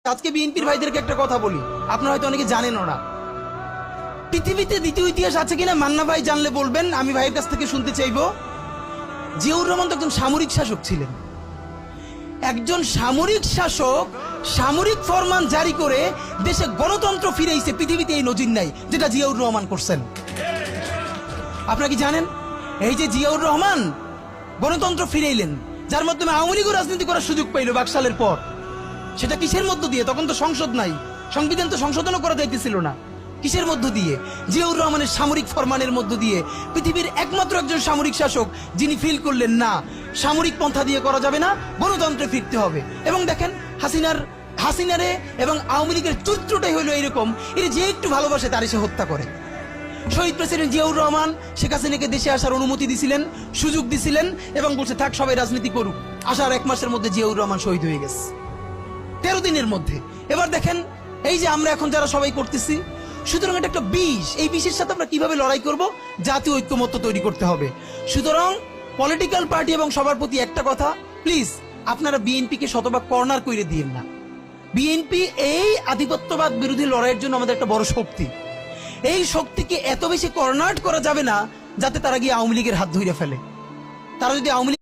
আজকে বিএনপির ভাইদেরকে একটা কথা বলি, আপনারা হয়তো অনেকে জানেনও না। পৃথিবীতে দ্বিতীয় ইতিহাস আছে কিনা মান্না ভাই জানলে বলবেন, আমি ভাইয়ের কাছ থেকে শুনতে চাইবো। জিয়াউর রহমান তো একজন সামরিক শাসক ছিলেন। একজন সামরিক শাসক সামরিক ফরমান জারি করে দেশে গণতন্ত্র ফিরেইছে, পৃথিবীতে এই নজির নাই যেটা জিয়াউর রহমান করছেন। আপনারা কি জানেন এই যে জিয়াউর রহমান গণতন্ত্র ফিরাইলেন, যার মাধ্যমে আওয়ামী লীগও রাজনীতি করার সুযোগ পাইল বাকশালের পর? সেটা কিসের মধ্য দিয়ে? তখন তো সংসদ নাই, সংবিধান তো সংশোধনও করা যাইতেছিল না। কিসের মধ্য দিয়ে? জিয়াউর রহমানের সামরিক ফরমানের মধ্য দিয়ে। পৃথিবীর একমাত্র একজন সামরিক শাসক যিনি ফিল করলেন না সামরিক পন্থা দিয়ে করা যাবে না, গণতন্ত্রে ফিরতে হবে। এবং দেখেন হাসিনারে এবং আওয়ামী লীগের চরিত্রটাই হলো এইরকম, এর যে একটু ভালোবাসে তারে সে হত্যা করে। শহীদ প্রেসিডেন্ট জিয়াউর রহমান শেখ হাসিনাকে দেশে আসার অনুমতি দিছিলেন, সুযোগ দিছিলেন এবং বলছে থাক সবাই রাজনীতি করুক। আসার 1 মাসের মধ্যে জিয়াউর রহমান শহীদ হয়ে গেছে, 13 দিনের মধ্যে। এবার দেখেন এই যে আমরা এখন যারা সবাই করতেছি, সুতরাং এটা একটা বিষ। এই বিষের সাথে আমরা কিভাবে লড়াই করব? জাতীয় ঐক্যমত্য তৈরি করতে হবে। সুতরাং পলিটিক্যাল পার্টি এবং সবার প্রতি একটা কথা, প্লিজ আপনারা বিএনপিকে শতভাগ কর্নার করে দিয়েন না। বিএনপি এই আধিপত্যবাদ বিরোধী লড়াইয়ের জন্য আমাদের একটা বড় শক্তি। এই শক্তিকে এত বেশি কর্নার করা যাবে না যাতে তারা গিয়ে আওয়ামী লীগের হাত ধরে ফেলে। তারা যদি আওয়ামী